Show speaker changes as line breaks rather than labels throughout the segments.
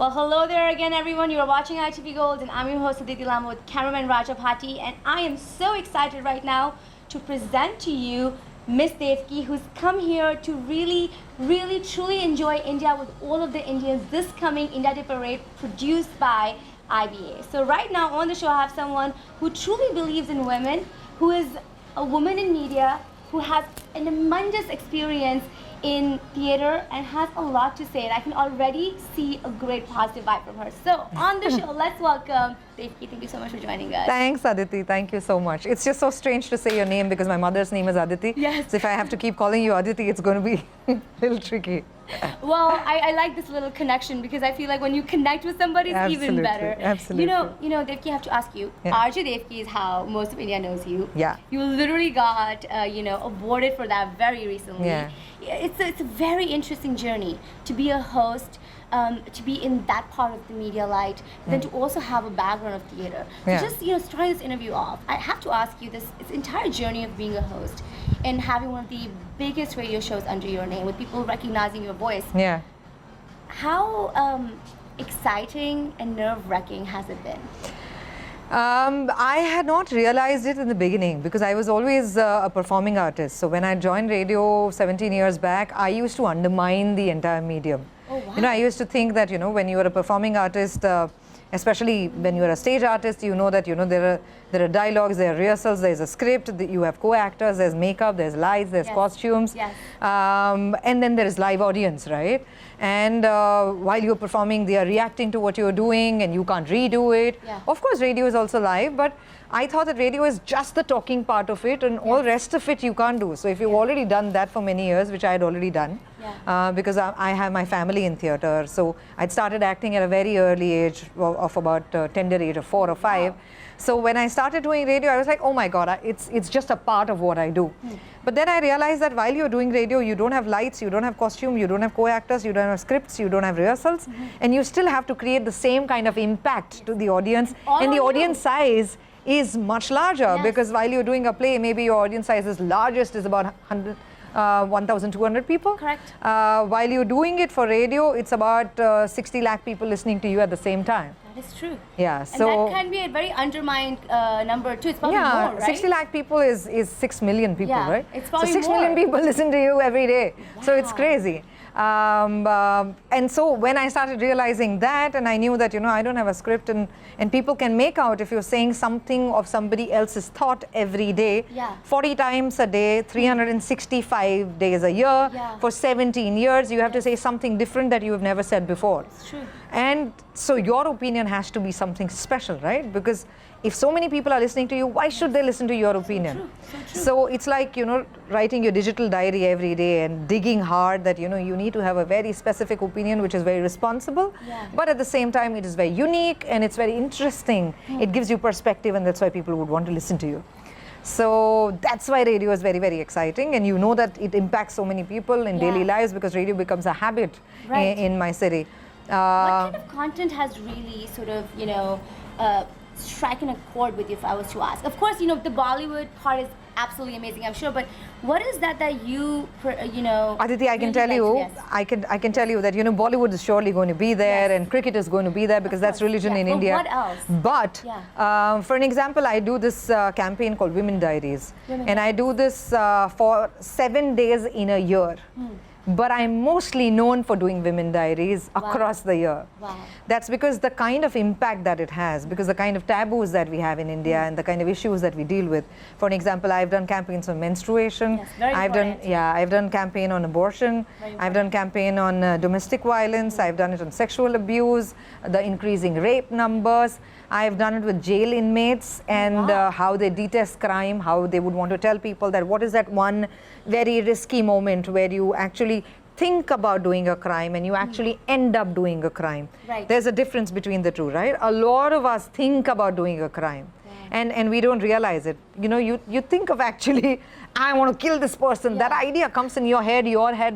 Well, hello there again, everyone. You're watching ITV Gold, and I'm your host, Aditi Lama, with cameraman Raja Bhatti, and I am so excited right now to present to you Miss Devaki, who's come here to really, truly enjoy India with all of the Indians this coming India Day Parade produced by IBA. So right now on the show, I have someone who truly believes in women, who is a woman in media, who has an immense experience in theater and has a lot to say, and I can already see a great positive vibe from her. So on the show, let's welcome Devaki. Thank you so much for joining us.
Thanks, Aditi. Thank you so much. It's just so strange to say your name because my mother's name is Aditi.
Yes.
So if I have to keep calling you Aditi, it's going to be a little tricky.
Well, I like this little connection because I feel like when you connect with somebody, it's even better.
Absolutely.
You know, Devaki, I have to ask you.
Yeah.
RJ Devaki is how most of India knows you.
Yeah.
You literally got, awarded for that very recently.
Yeah.
It's a very interesting journey to be a host, to be in that part of the media light, then to also have a background of theater. So
Yeah.
just starting this interview off, I have to ask you this entire journey of being a host and having one of the biggest radio shows under your name with people recognizing your voice.
Yeah.
How exciting and nerve-wracking has it been?
I had not realized it in the beginning because I was always a performing artist. So when I joined radio 17 years back, I used to undermine the entire medium.
Oh, wow.
I used to think that, when you are a performing artist, especially when you are a stage artist, there are dialogues, there are rehearsals, there's a script, you have co-actors, there's makeup, there's lights, there's costumes, and then there is live audience, right? And while you're performing, they are reacting to what you're doing and you can't redo it.
Yeah.
Of course, radio is also live, but I thought that radio is just the talking part of it and all rest of it you can't do. So if you've already done that for many years, which I had already done, because I have my family in theatre, so I'd started acting at a very early age of about tender age of 4 or 5. Wow. So when I started doing radio, I was like, oh my God, it's just a part of what I do. But then I realized that while you're doing radio, you don't have lights, you don't have costume, you don't have co-actors, you don't have scripts, you don't have rehearsals, and you still have to create the same kind of impact to the audience, and the audience size is much larger because while you're doing a play, maybe your audience size is largest is about 1,200 people.
Correct.
While you're doing it for radio, it's about 60 lakh people listening to you at the same time.
That is true.
Yeah.
And that can be a very undermined number too. It's probably more, right?
60 lakh people is 6 million people, right?
It's probably
so 6
more.
million people listen to you every day.
Wow.
So it's crazy. And so when I started realizing that, and I knew that, I don't have a script and people can make out if you're saying something of somebody else's thought every day, 40 times a day, 365 days a year, for 17 years, you have to say something different that you have never said before.
It's true.
And so your opinion has to be something special, right? Because if so many people are listening to you, why should they listen to your opinion?
So true.
So it's like, writing your digital diary every day and digging hard that, you need to have a very specific opinion which is very responsible. But at the same time, it is very unique and it's very interesting. It gives you perspective, and that's why people would want to listen to you. So that's why radio is very, very exciting, and that it impacts so many people in daily lives because radio becomes a habit in my city.
What kind of content has really sort of, striking a chord with you, if I was to ask? Of course, the Bollywood part is absolutely amazing, I'm sure, but what is that you,
Aditi, I can tell you, I can tell you that, Bollywood is surely going to be there and cricket is going to be there because that's religion in India.
But what else?
But, for an example, I do this campaign called Women Diaries. And I do this for 7 days in a year. But I'm mostly known for doing Women Diaries across the year.
Wow.
That's because the kind of impact that it has, because the kind of taboos that we have in India and the kind of issues that we deal with. For an example, I've done campaigns on menstruation.
Yes, very important.
I've done campaign on abortion. I've done campaign on domestic violence. I've done it on sexual abuse, the increasing rape numbers. I've done it with jail inmates and how they detest crime, how they would want to tell people that what is that one very risky moment where you actually think about doing a crime and you actually end up doing a crime.
Right.
There's a difference between the two, right? A lot of us think about doing a crime and we don't realize it. You think of actually, I want to kill this person. That idea comes in your head,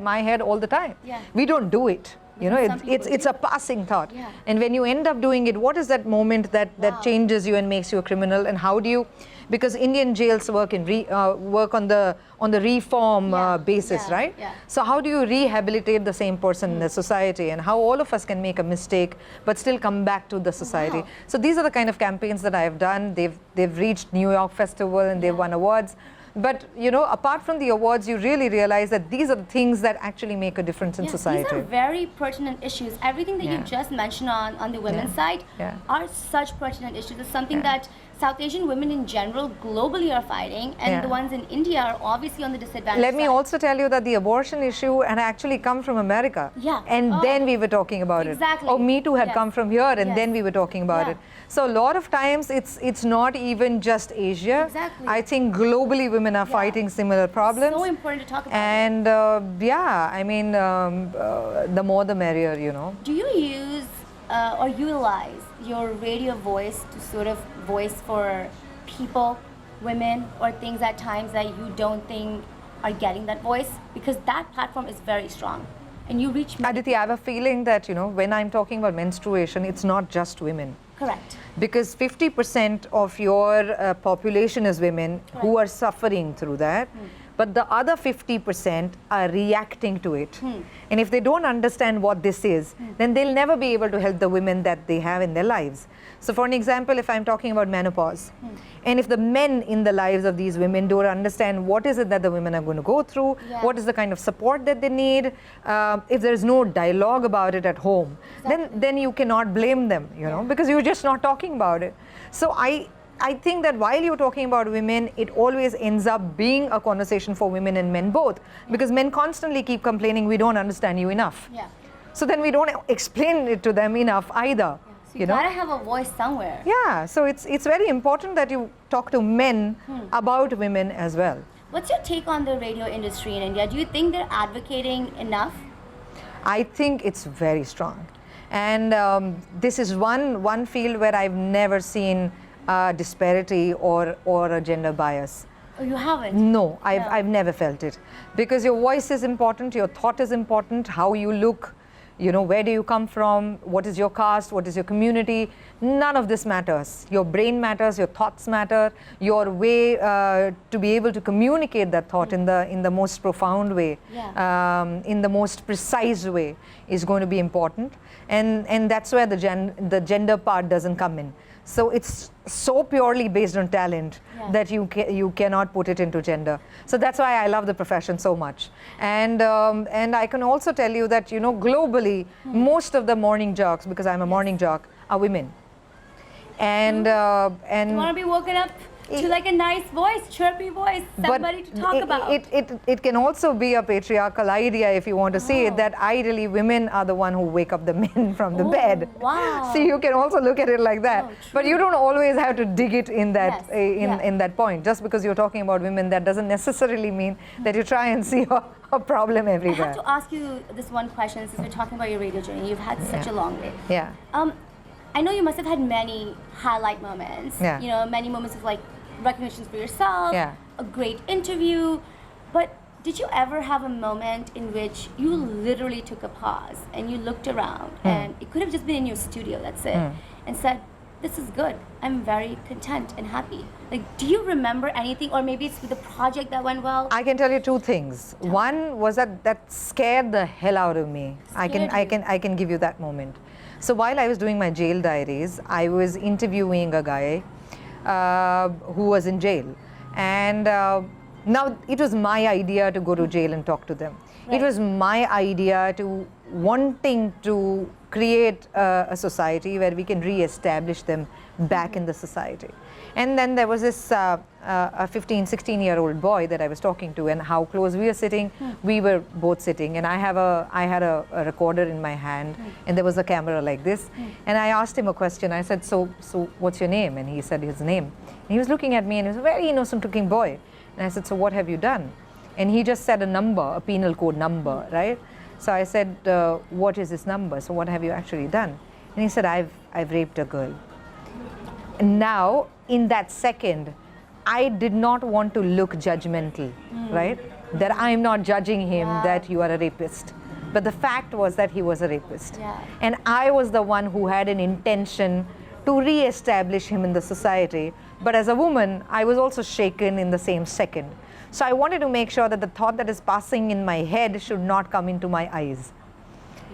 my head all the time. We don't do it. You know, it's a passing thought. And when you end up doing it, what is that moment that changes you and makes you a criminal? And how do you, because Indian jails work on the reform basis, right? So how do you rehabilitate the same person in the society, and how all of us can make a mistake but still come back to the society? So these are the kind of campaigns that I have done. They've reached New York Festival and they've won awards. But, you know, apart from the awards, you really realize that these are the things that actually make a difference in society.
These are very pertinent issues. Everything that you just mentioned on the women's side are such pertinent issues. It's something that South Asian women in general globally are fighting, and the ones in India are obviously on the disadvantaged
Let me also tell you that the abortion issue had actually come from America. And then we were talking about it. Or Me Too had come from here, and then we were talking about it. So a lot of times it's not even just Asia. I think globally women are fighting similar problems.
So important to talk about.
And I mean, the more the merrier, you know.
Do you use or utilize your radio voice to sort of voice for people, women, or things at times that you don't think are getting that voice? Because that platform is very strong, and you reach many.
Aditi, I have a feeling that, you know, when I'm talking about menstruation, it's not just women.
Correct.
Because 50% of your population is women who are suffering through that. But the other 50% are reacting to it. And if they don't understand what this is, then they'll never be able to help the women that they have in their lives. So for an example, if I'm talking about menopause, and if the men in the lives of these women don't understand what is it that the women are going to go through, what is the kind of support that they need, if there's no dialogue about it at home, then you cannot blame them, you know, because you're just not talking about it. So I think that while you're talking about women, it always ends up being a conversation for women and men both, because men constantly keep complaining, we don't understand you enough. So then we don't explain it to them enough either.
So you gotta have a voice somewhere.
So it's very important that you talk to men about women as well.
What's your take on the radio industry in India? Do you think they're advocating enough?
I think it's very strong. And this is one field where I've never seen disparity or a gender bias.
Oh, you haven't?
No, I've never felt it. Because your voice is important, your thought is important, how you look, you know, where do you come from, what is your caste, what is your community, none of this matters. Your brain matters, your thoughts matter, your way to be able to communicate that thought in the most profound way, in the most precise way is going to be important. And that's where the gender part doesn't come in. So it's so purely based on talent that you cannot put it into gender. So that's why I love the profession so much. And I can also tell you that, you know, globally, most of the morning jocks, because I'm a morning jock, are women. And
you want to be woken up to like a nice voice, chirpy voice, somebody to talk about.
It can also be a patriarchal idea, if you want to see it, that ideally women are the one who wake up the men from the bed.
Wow.
So you can also look at it like that. But you don't always have to dig it in that in that point. Just because you're talking about women, that doesn't necessarily mean that you try and see a problem everywhere.
I have to ask you this one question, since we're talking about your radio journey. You've had such a long way. I know you must have had many highlight moments. You know, many moments of like recognitions for yourself, a great interview. But did you ever have a moment in which you literally took a pause and you looked around, and it could have just been in your studio, that's it, and said, this is good, I'm very content and happy? Like, do you remember anything, or maybe it's the project that went well?
I can tell you two things. One was that scared the hell out of me. I can give you that moment. So while I was doing my jail diaries, I was interviewing a guy who was in jail. And now it was my idea to go to jail and talk to them. It was my idea to wanting to create a society where we can re-establish them back in the society. And then there was this a 15, 16-year-old boy that I was talking to, and how close we were sitting. We were both sitting, and I had a recorder in my hand, and there was a camera like this. And I asked him a question. I said, so what's your name? And he said his name. And he was looking at me, and he was a very innocent-looking boy. And I said, so what have you done? And he just said a number, a penal code number, right? So I said, what is this number? So what have you actually done? And he said, I've raped a girl. And now, in that second, I did not want to look judgmental, right? That I'm not judging him that you are a rapist. But the fact was that he was a rapist.
Yeah.
And I was the one who had an intention to re-establish him in the society. But as a woman, I was also shaken in the same second. So I wanted to make sure that the thought that is passing in my head should not come into my eyes.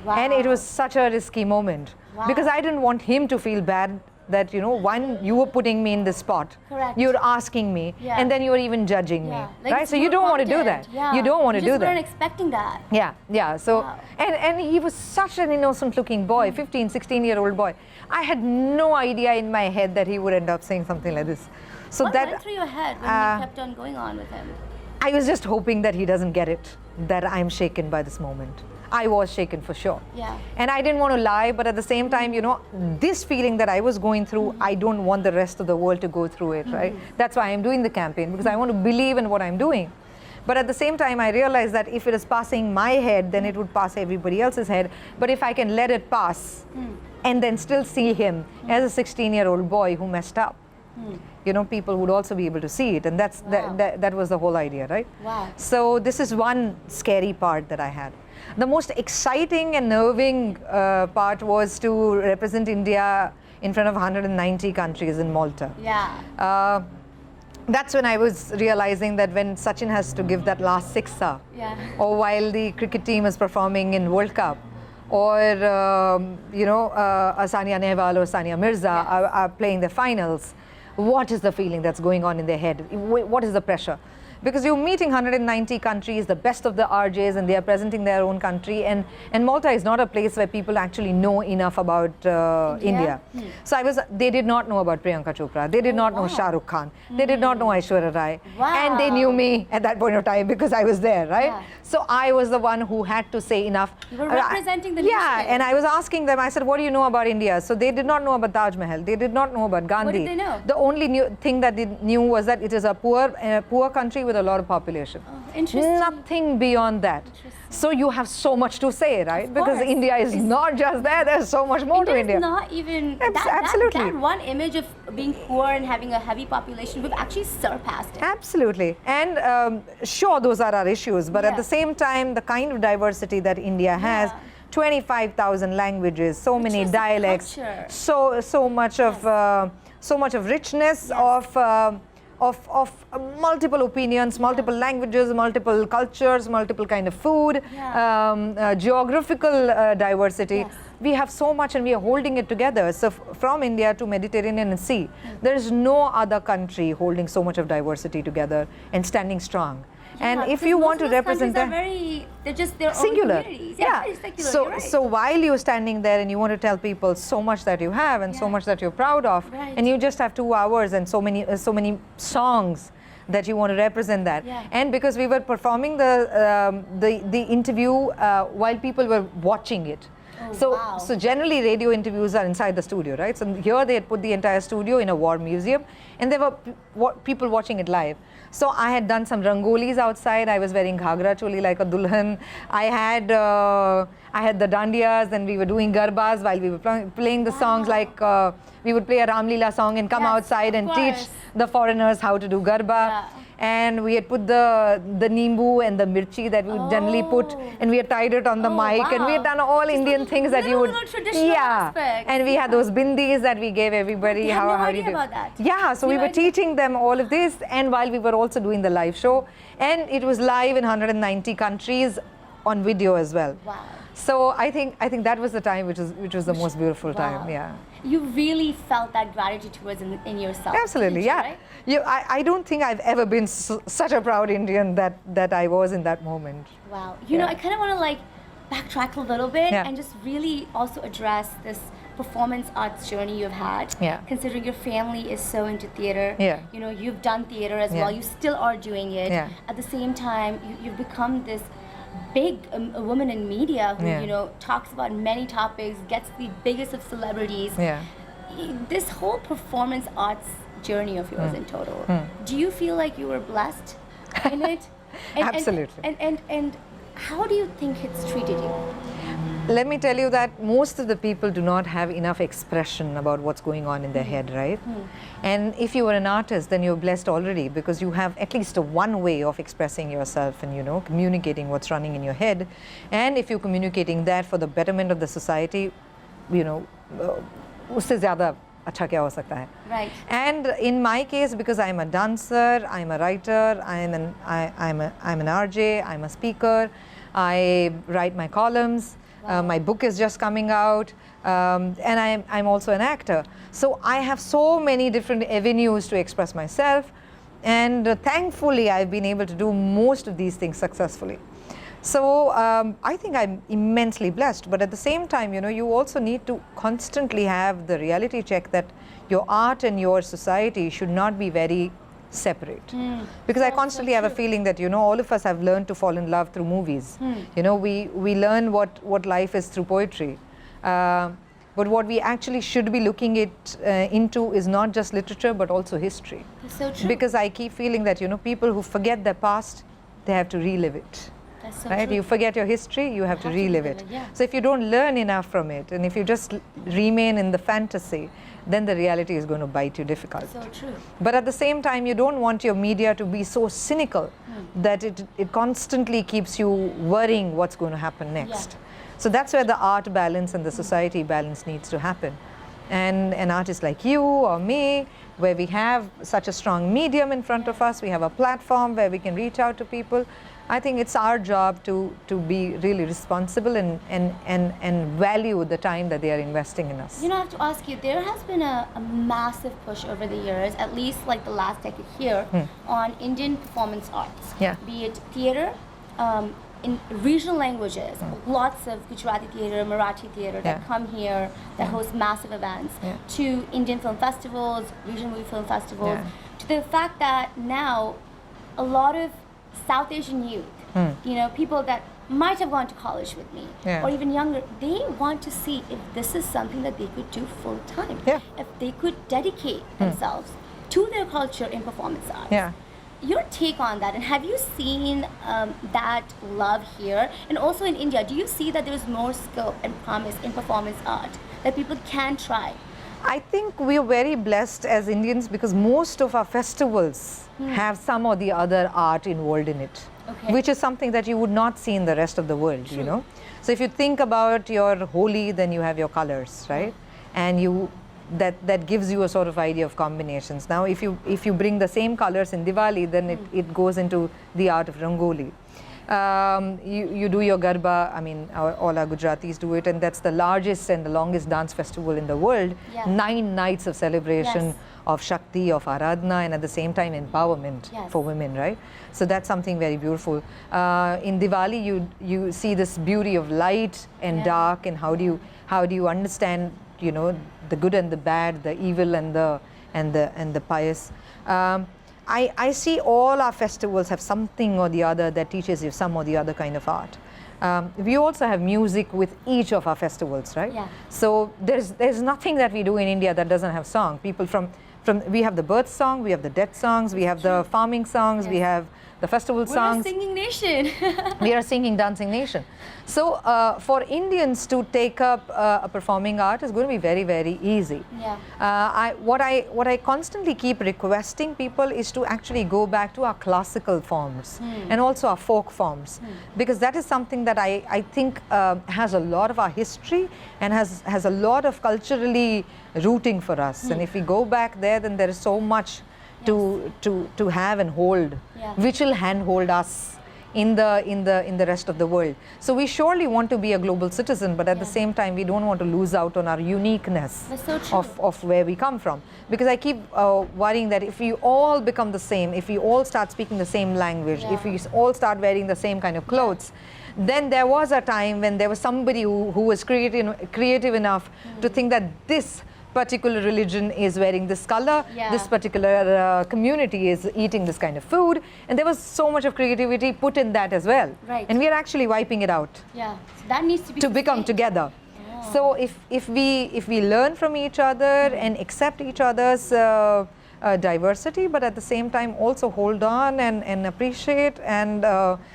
Wow.
And it was such a risky moment.
Wow.
Because I didn't want him to feel bad that, you know, one, you were putting me in this spot.
Correct.
You're asking me,
Yeah.
and then you're even judging
Yeah.
me.
Like
right?
it's
So you
your
don't want to do that.
content. Yeah.
You don't want to do
You just
that.
weren't expecting that.
Yeah, yeah. So,
Wow.
and he was such an innocent looking boy, 15, 16-year-old boy. I had no idea in my head that he would end up saying something like this. So
What
that
went through your head when you kept on going on with him?
I was just hoping that he doesn't get it, that I'm shaken by this moment. I was shaken for sure.
Yeah.
And I didn't want to lie, but at the same time, you know, this feeling that I was going through, I don't want the rest of the world to go through it, right? That's why I'm doing the campaign, because I want to believe in what I'm doing. But at the same time, I realized that if it is passing my head, then it would pass everybody else's head. But if I can let it pass and then still see him as a 16-year-old boy who messed up, you know, people would also be able to see it. And that's
Wow.
that was the whole idea, right?
Wow.
So this is one scary part that I had. The most exciting and nerving part was to represent India in front of 190 countries in Malta.
Yeah.
That's when I was realizing that when Sachin has to give that last sixer,
Yeah.
or while the cricket team is performing in World Cup, or you know, Sania Nehwal or Sania Mirza are playing the finals, what is the feeling that's going on in their head? What is the pressure? Because you're meeting 190 countries, the best of the RJs, and they are presenting their own country. And Malta is not a place where people actually know enough about India. So they did not know about Priyanka Chopra. They did not know Shah Rukh Khan. They did not know Aishwarya Rai.
Wow.
And they knew me at that point of time because I was there, right?
Yeah.
So I was the one who had to say enough.
You were representing the
Yeah,
nation.
and I was asking them, I said, what do you know about India? So they did not know about Taj Mahal. They did not know about Gandhi.
What did they know?
The only thing that they knew was that it is a poor country with a lot of population.
Oh, interesting.
Nothing beyond that. So you have so much to say, right?
Of
Because
course.
India is not just there. There's so much more to India.
It's not even
Absolutely.
that one image of being poor and having a heavy population. We've actually surpassed it.
Absolutely. And sure, those are our issues. But at
Yeah.
the same time, the kind of diversity that India has,
Yeah.
25,000 languages, so many
Richness of
dialects,
culture.
so much of richness,
Yes.
of multiple opinions, multiple languages, multiple cultures, multiple kind of food, geographical diversity.
Yes.
We have so much and we are holding it together. So from India to Mediterranean Sea, there is no other country holding so much of diversity together and standing strong. And if
because
you
most
want to
of those
represent
countries they're just their
singular,
own communities. Yeah, very secular,
So
you're right.
so while you're standing there and you want to tell people so much that you have and so
Yeah.
much that you're proud of,
Right.
and you just have 2 hours and so many songs that you want to represent that.
Yeah.
And because we were performing the interview while people were watching it.
Oh, wow.
So generally radio interviews are inside the studio, right? So here they had put the entire studio in a war museum, and there were people watching it live. So I had done some rangolis outside. I was wearing ghagra choli like a dulhan. I had the dandiyas, and we were doing garbas while we were playing the songs. Like we would play a Ramlila song and come
Yes,
outside
of
and
course.
teach the foreigners how to do garba.
Yeah.
And we had put the nimbu and the mirchi that we would generally put,
Oh.
and we had tied it on the
Oh,
mic, and we had
wow.
done all
Just
Indian
little-
things that you would,
little traditional aspects.
and we had those bindis that we gave everybody.
They had no
do
idea
you do?
about that.
Yeah, so we
No
were
idea.
teaching them all of this, and while we were also doing the live show, and it was live in 190 countries on video as well.
Wow.
So I think that was the time which was the most beautiful
Wow.
time. Yeah.
You really felt that gratitude towards in yourself.
Absolutely,
didn't you,
yeah.
right?
I don't think I've ever been such a proud Indian that I was in that moment.
Wow. You know,
Yeah.
I kind of want to like backtrack a little bit
Yeah.
and just really also address this performance arts journey you've had.
Yeah.
Considering your family is so into theater.
Yeah.
You know, you've done theater as
Yeah.
well. You still are doing it.
Yeah.
At the same time, you've become this big a woman in media who,
Yeah.
you know, talks about many topics, gets the biggest of celebrities.
Yeah.
This whole performance arts journey of yours in total, do you feel like you were blessed in it?
Absolutely.
And how do you think it's treated you?
Let me tell you that most of the people do not have enough expression about what's going on in their head, right? And if you are an artist, then you're blessed already because you have at least one way of expressing yourself and, you know, communicating what's running in your head. And if you're communicating that for the betterment of the society, you know, उससे ज़्यादा अच्छा क्या हो सकता है?
Right.
And in my case, because I'm a dancer, I'm a writer, I'm an RJ, I'm a speaker, I write my columns. My book is just coming out, and I'm also an actor. So I have so many different avenues to express myself, and thankfully I've been able to do most of these things successfully. So I think I'm immensely blessed, but at the same time, you know, you also need to constantly have the reality check that your art and your society should not be very separate. Because I constantly have a feeling that, you know, all of us have learned to fall in love through movies. You know, we learn what life is through poetry. But what we actually should be looking into is not just literature, but also history.
That's so true.
Because I keep feeling that, you know, people who forget their past, they have to relive it.
That's so
right?
true.
You forget your history, you have to relive it.
Yeah.
So if you don't learn enough from it, and if you just remain in the fantasy, then the reality is going to bite you difficult.
So true.
But at the same time, you don't want your media to be so cynical that it constantly keeps you worrying what's going to happen next. So that's where the art balance and the society balance needs to happen. And an artist like you or me, where we have such a strong medium in front of us, we have a platform where we can reach out to people. I think it's our job to be really responsible and value the time that they are investing in us.
You know, I have to ask you, there has been a massive push over the years, at least like the last decade here, on Indian performance arts.
Yeah.
Be it theater, in regional languages, lots of Gujarati theater, Marathi theater that come here, that host massive events, to Indian film festivals, regional movie film festivals, to the fact that now a lot of South Asian youth, you know, people that might have gone to college with me, or even younger, they want to see if this is something that they could do full time, if they could dedicate themselves to their culture in performance arts. Your take on that, and have you seen that love here? And also in India, do you see that there's more scope and promise in performance art that people can try?
I think we are very blessed as Indians because most of our festivals have some or the other art involved in it, which is something that you would not see in the rest of the world, you know. So if you think about your Holi, then you have your colors, right? And that gives you a sort of idea of combinations. Now, if you bring the same colors in Diwali, then it goes into the art of Rangoli. You do your Garba, I mean, all our Gujaratis do it, and that's the largest and the longest dance festival in the world. 9 nights of celebration of Shakti, of Aradhana, and at the same time empowerment for women, right? So that's something very beautiful. In Diwali, you see this beauty of light and dark, and how do you understand, you know, the good and the bad, the evil and the pious. I see all our festivals have something or the other that teaches you some or the other kind of art. We also have music with each of our festivals, right? So there's nothing that we do in India that doesn't have song. People we have the birth song, we have the death songs, we have the farming songs, we have the festival songs.
We're a singing nation.
We are a singing, dancing nation. So for Indians to take up a performing art is going to be very, very easy. What I constantly keep requesting people is to actually go back to our classical forms and also our folk forms, because that is something that I think has a lot of our history and has a lot of culturally rooting for us. And if we go back there, then there is so much to have and hold, which will handhold us in the rest of the world. So we surely want to be a global citizen, but at the same time, we don't want to lose out on our uniqueness of where we come from. Because I keep worrying that if we all become the same, if we all start speaking the same language, if we all start wearing the same kind of clothes, then there was a time when there was somebody who was creative enough to think that this particular religion is wearing this color, this particular community is eating this kind of food, and there was so much of creativity put in that as well. And we are actually wiping it out.
So that needs to
become together. So if we learn from each other and accept each other's diversity, but at the same time also hold on and appreciate and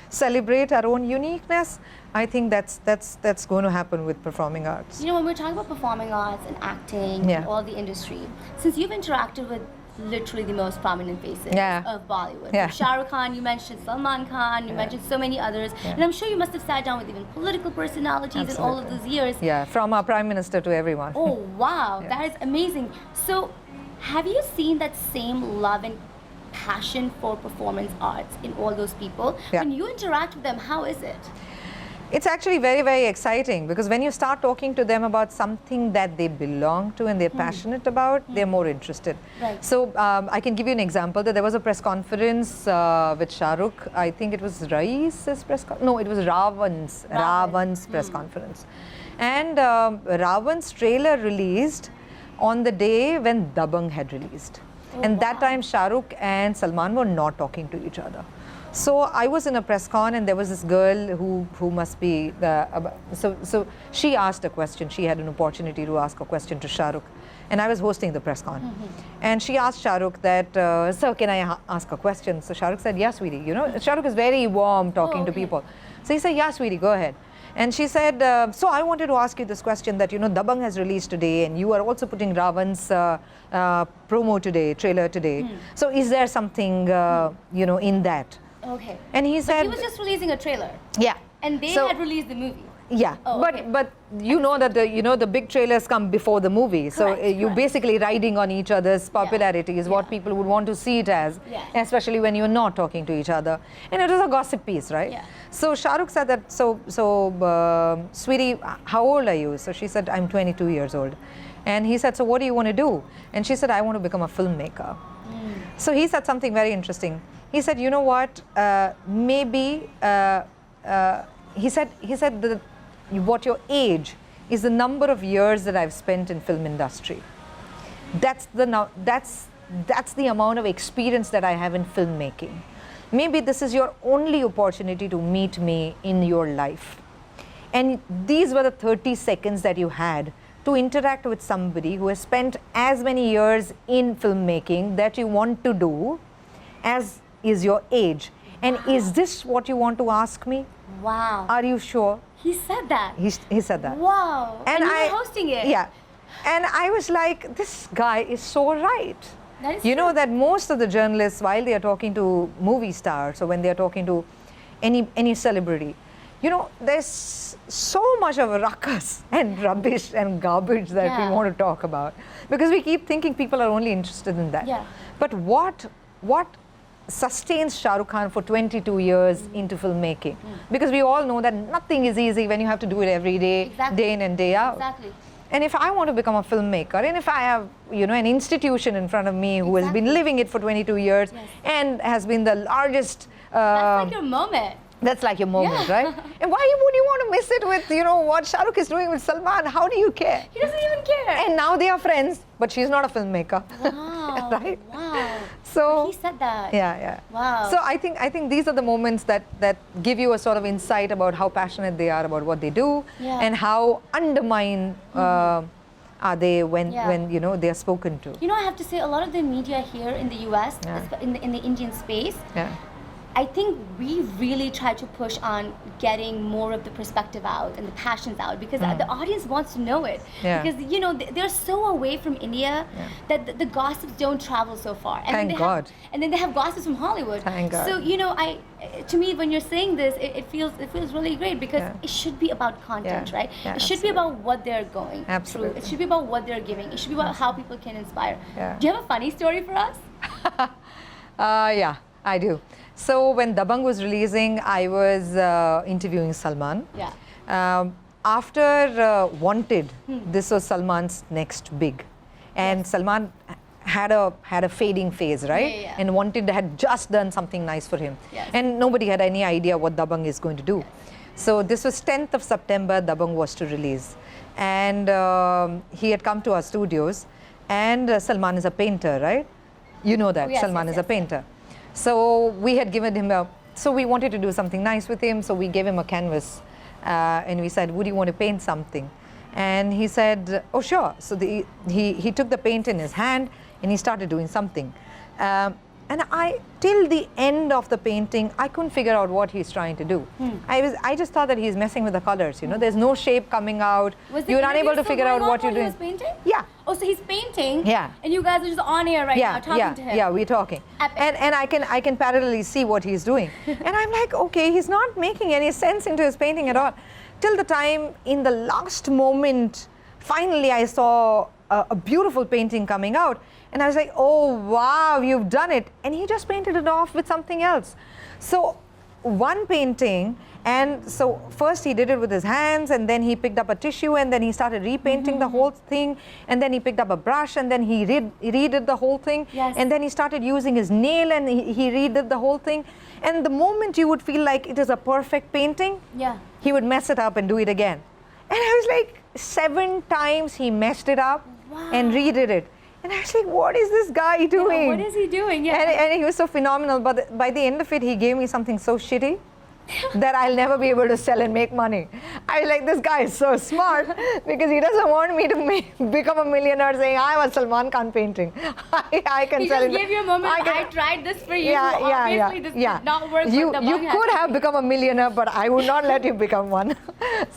celebrate our own uniqueness. I think that's going to happen with performing arts.
You know, when we're talking about performing arts and acting and all the industry, since you've interacted with literally the most prominent faces of Bollywood.
Yeah.
Shah Rukh Khan, you mentioned Salman Khan, you mentioned so many others. And I'm sure you must have sat down with even political personalities in all of those years.
Yeah, from our Prime Minister to everyone.
Oh, wow. That is amazing. So, have you seen that same love and passion for performance arts in all those people? When you interact with them, how is it?
It's actually very, very exciting because when you start talking to them about something that they belong to and they're passionate about, they're more interested.
Right.
So I can give you an example that there was a press conference with Shah Rukh. I think it was Rais's press conference. No, it was Ravan's press conference. And Ravan's trailer released on the day when Dabangg had released. And that time Shah Rukh and Salman were not talking to each other. So I was in a press con and there was this girl who must be, so she asked a question. She had an opportunity to ask a question to Shah Rukh. And I was hosting the press con. And she asked Shah Rukh that, sir, can I ask a question? So Shah Rukh said, yes, sweetie. You know, Shah Rukh is very warm talking to people. So he said, yeah, sweetie, go ahead. And she said, so I wanted to ask you this question that, you know, Dabangg has released today and you are also putting Ravan's promo today, trailer today. So is there something, you know, in that?
Okay.
And he said...
But he was just releasing a trailer.
Yeah.
And they had released the movie.
Yeah, but you know that the big trailers come before the movie, so you're basically riding on each other's popularity is what people would want to see it as, especially when you're not talking to each other. And it was a gossip piece, right? Yeah. So Shah Rukh said that, sweetie, how old are you? So she said, I'm 22 years old. And he said, so what do you want to do? And she said, I want to become a filmmaker. So he said something very interesting. He said, you know what, maybe, he said that what your age is the number of years that I've spent in film industry. That's the amount of experience that I have in filmmaking. Maybe this is your only opportunity to meet me in your life. And these were the 30 seconds that you had to interact with somebody who has spent as many years in filmmaking that you want to do as is your age. And is this what you want to ask me?
Wow.
Are you sure?
He said that.
He said that.
Wow. And you were hosting it.
Yeah. And I was like, this guy is so right.
That is
you
true.
know that most of the journalists, while they are talking to movie stars or when they are talking to any celebrity, you know, there's so much of a ruckus and rubbish and garbage that we want to talk about. Because we keep thinking people are only interested in that. Yeah. But what sustains Shah Rukh Khan for 22 years into filmmaking? Because we all know that nothing is easy when you have to do it every day, day in and day out.
Exactly.
And if I want to become a filmmaker, and if I have, you know, an institution in front of me who has been living it for 22 years and has been the largest...
that's like your moment.
That's like your moment, right? And why would you want to miss it with, you know, what Shah Rukh is doing with Salman? How do you care?
He doesn't even care.
And now they are friends, but she's not a filmmaker.
Wow.
Right?
Wow.
So
but he said that.
Yeah.
Wow.
So I think these are the moments that give you a sort of insight about how passionate they are about what they do and how undermined are they when you know they are spoken to.
You know, I have to say a lot of the media here in the US, in the Indian space, I think we really try to push on getting more of the perspective out and the passions out because the audience wants to know it. Because, you know, they're so away from India that the gossips don't travel so far. And
Thank God.
And then they have gossips from Hollywood.
Thank God.
So, you know, to me, when you're saying this, it feels really great because it should be about content, right? It should be about what they're going through. It should be about what they're giving. It should be about how people can inspire. Do you have a funny story for us?
Yeah, I do. So when Dabangg was releasing, I was interviewing Salman. After Wanted, this was Salman's next big. And Salman had a fading phase, right? And Wanted had just done something nice for him. And nobody had any idea what Dabangg is going to do. So this was 10th of September, Dabangg was to release. And he had come to our studios. And Salman is a painter, right? You know that, Salman is a painter. So we had given him so we wanted to do something nice with him, so we gave him a canvas and we said, would you want to paint something? And he said, oh, sure. So he took the paint in his hand and he started doing something. And till the end of the painting, I couldn't figure out what he's trying to do. I just thought that he's messing with the colors, you know. There's no shape coming out. You're unable to figure out what you're doing.
Was painting?
Yeah.
Oh, so he's painting.
Yeah.
And you guys are just on air right now talking to him.
Yeah, we're talking.
Epic.
And I can parallelly see what he's doing. And I'm like, okay, he's not making any sense into his painting at all. Till the time, in the last moment, finally I saw a beautiful painting coming out. And I was like, oh, wow, you've done it. And he just painted it off with something else. So one painting, and so first he did it with his hands, and then he picked up a tissue, and then he started repainting the whole thing, and then he picked up a brush, and then he redid the whole thing.
Yes.
And then he started using his nail, and he redid the whole thing. And the moment you would feel like it is a perfect painting, he would mess it up and do it again. And I was like, 7 times he messed it up and redid it. And I was like, what is this guy doing?
Yeah, what is he doing? Yeah.
And he was so phenomenal. But by the end of it, he gave me something so shitty that I'll never be able to sell and make money. I was like, this guy is so smart because he doesn't want me to become a millionaire saying, I was Salman Khan painting. I can
he
sell it.
He just gave you a moment, I tried this for you, obviously this did not work.
You could have become a millionaire, but I would not let you become one.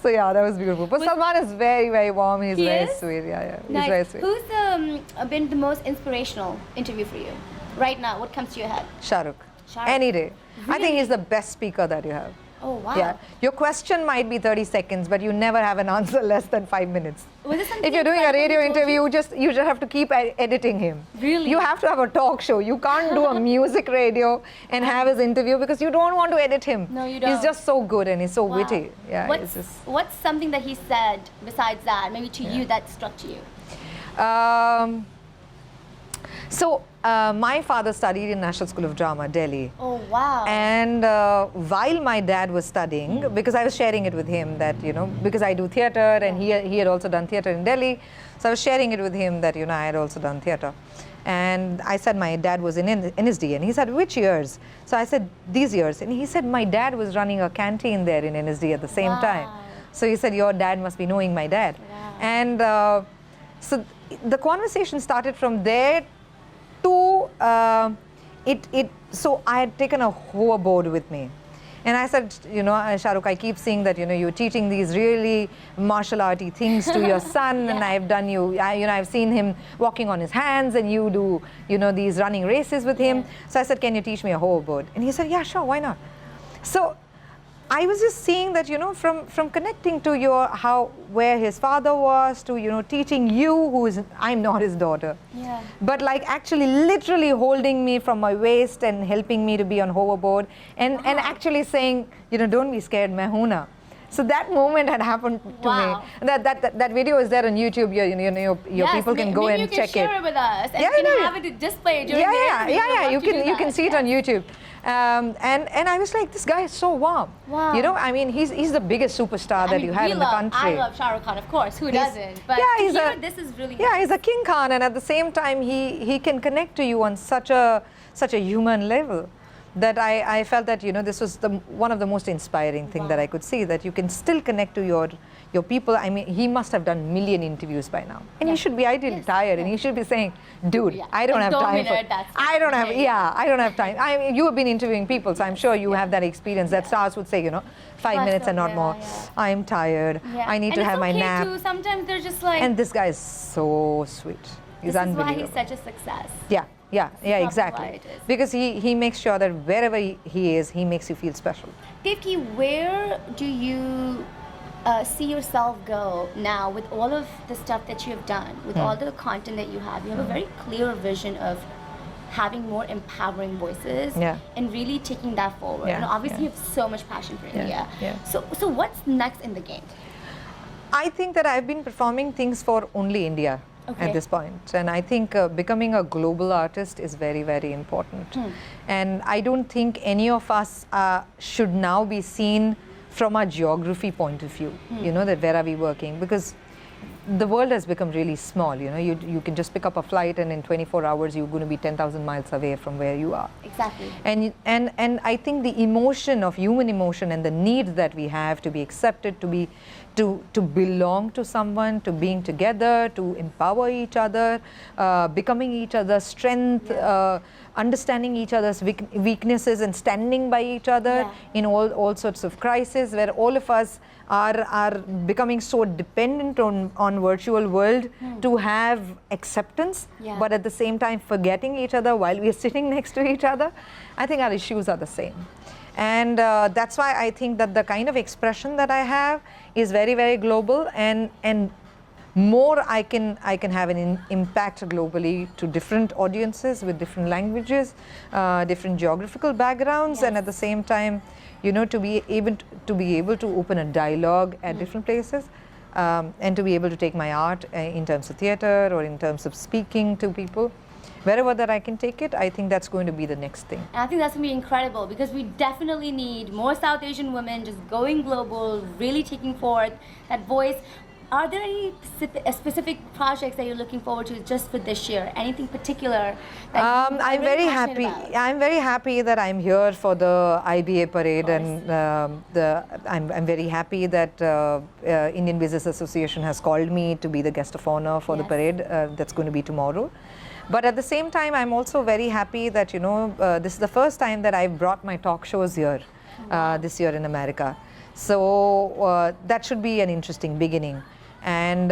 So yeah, that was beautiful. But Salman is very, very warm. He's very sweet. Yeah.
Nice.
He's very sweet.
Who's been the most inspirational interview for you? Right now, what comes to your head?
Shah Rukh. Any day. Really? I think he's the best speaker that you have.
Oh, wow.
Yeah. Your question might be 30 seconds, but you never have an answer less than 5 minutes. If you're doing a radio interview, you just have to keep editing him.
Really?
You have to have a talk show. You can't do a music radio and have his interview because you don't want to edit him.
No, you don't.
He's just so good and he's so witty. Yeah.
What's something that he said besides that, maybe to you, that struck to you?
My father studied in National School of Drama, Delhi.
Oh, wow.
And while my dad was studying, because I was sharing it with him that, because I do theatre and he had also done theatre in Delhi. So I was sharing it with him that, I had also done theatre. And I said my dad was in NSD. And he said, which years? So I said, these years. And he said, my dad was running a canteen there in NSD at the same time. So he said, your dad must be knowing my dad.
Wow.
And so the conversation started from there to so I had taken a hoverboard with me. And I said, Shah Rukh, I keep seeing that, you're teaching these really martial arty things to your son, and I've done I've seen him walking on his hands, and you do, these running races with him. So I said, can you teach me a hoverboard? And he said, yeah, sure, why not? So I was just seeing that, from connecting to where his father was to, teaching you I'm not his daughter.
Yeah.
But like actually literally holding me from my waist and helping me to be on hoverboard and actually saying, don't be scared, main hoon na. So that moment had happened to me. That video is there on YouTube. Your people can go and check it.
You can share it with us. And you can have it displayed during the interview.
You can see it on YouTube. And I was like, this guy is so warm.
Wow.
He's the biggest superstar that you have in the country.
I love Shah Rukh Khan, of course. Who doesn't? But this is really nice.
Yeah, he's a King Khan, and at the same time, he can connect to you on such a human level. That I felt that this was one of the most inspiring thing that I could see, that you can still connect to your people. I mean, he must have done 1 million interviews by now, and he should be ideally tired, and he should be saying, "Dude, I don't have time for. I don't have time. You have been interviewing people, so I'm sure you have that experience. That stars would say, 5 minutes and not more. I'm tired. I need to have my nap.
Too. Sometimes they're just like.
And this guy is so sweet. He's unbelievable.
This is why he's such a success.
Yeah, exactly. Because he makes sure that wherever he is, he makes you feel special.
Devaki, where do you see yourself go now with all of the stuff that you have done, with all the content that you have? You have a very clear vision of having more empowering voices and really taking that forward. And obviously you have so much passion for India. So what's next in the game?
I think that I've been performing things for only India. At this point, and I think becoming a global artist is very, very important. And I don't think any of us should now be seen from a geography point of view, that where are we working, because the world has become really small. You can just pick up a flight and in 24 hours you're going to be 10,000 miles away from where you are.
Exactly.
And I think the emotion of human emotion and the need that we have to be accepted, to to belong to someone, to being together, to empower each other, becoming each other's strength, understanding each other's weaknesses and standing by each other in all sorts of crises, where all of us are becoming so dependent on virtual world to have acceptance, but at the same time forgetting each other while we are sitting next to each other. I think our issues are the same. And that's why I think that the kind of expression that I have is very, very global, and more I can have an impact globally to different audiences with different languages, different geographical backgrounds, and at the same time, you know, to be able to open a dialogue at different places, and to be able to take my art in terms of theater or in terms of speaking to people. Wherever that I can take it, I think that's going to be the next thing.
And I think that's going to be incredible, because we definitely need more South Asian women just going global, really taking forth that voice. Are there any specific projects that you're looking forward to just for this year? Anything particular that
I'm
really
very happy.
about?
I'm very happy that I'm here for the IBA parade, and I'm very happy that Indian Business Association has called me to be the guest of honor for the parade. That's going to be tomorrow. But at the same time, I'm also very happy that, you know, this is the first time that I've brought my talk shows here this year in America. So that should be an interesting beginning. And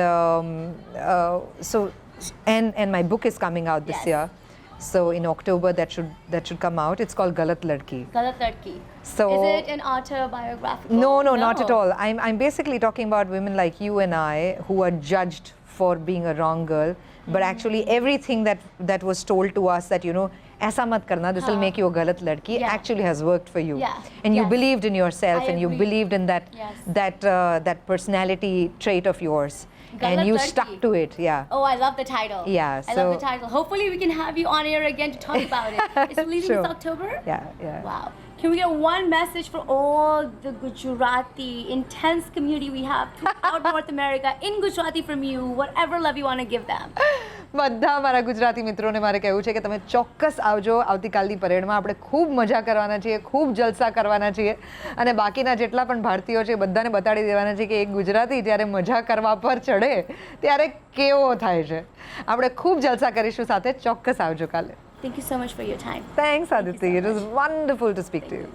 and my book is coming out this year. So in October that should come out. It's called Galat Ladki.
Galat Ladki.
So
is it an autobiographical?
No, not at all. I'm basically talking about women like you and I who are judged for being a wrong girl, but actually everything that was told to us that, you know, aisa mat karna, this will make you a galat ladki, actually has worked for you. And you believed in yourself, and you believed in that personality trait of yours. And you stuck to it,
Oh, I love the title.
Yeah,
I love the title. Hopefully we can have you on air again to talk about it. It's releasing this October?
Yeah.
Wow. Can we get one message for all the Gujarati intense community we have throughout North America in Gujarati from you, whatever love you want to give them?
બધા મારા ગુજરાતી મિત્રોને મારે કહેવું છે કે તમે ચોક્કસ આવજો આવતીકાલની પરેડમાં. આપણે ખૂબ મજા કરવાના છીએ, ખૂબ જલસા કરવાના છીએ, અને બાકીના જેટલા પણ ભારતીયો છે બધાને બતાડી દેવાના છે કે એક ગુજરાતી જ્યારે મજા કરવા પર ચડે ત્યારે કેવો થાય છે. આપણે ખૂબ જલસા કરીશું સાથે. ચોક્કસ આવજો કાલે.
Thank you so much for your time.
Thanks, Aditi. It was wonderful to speak to you.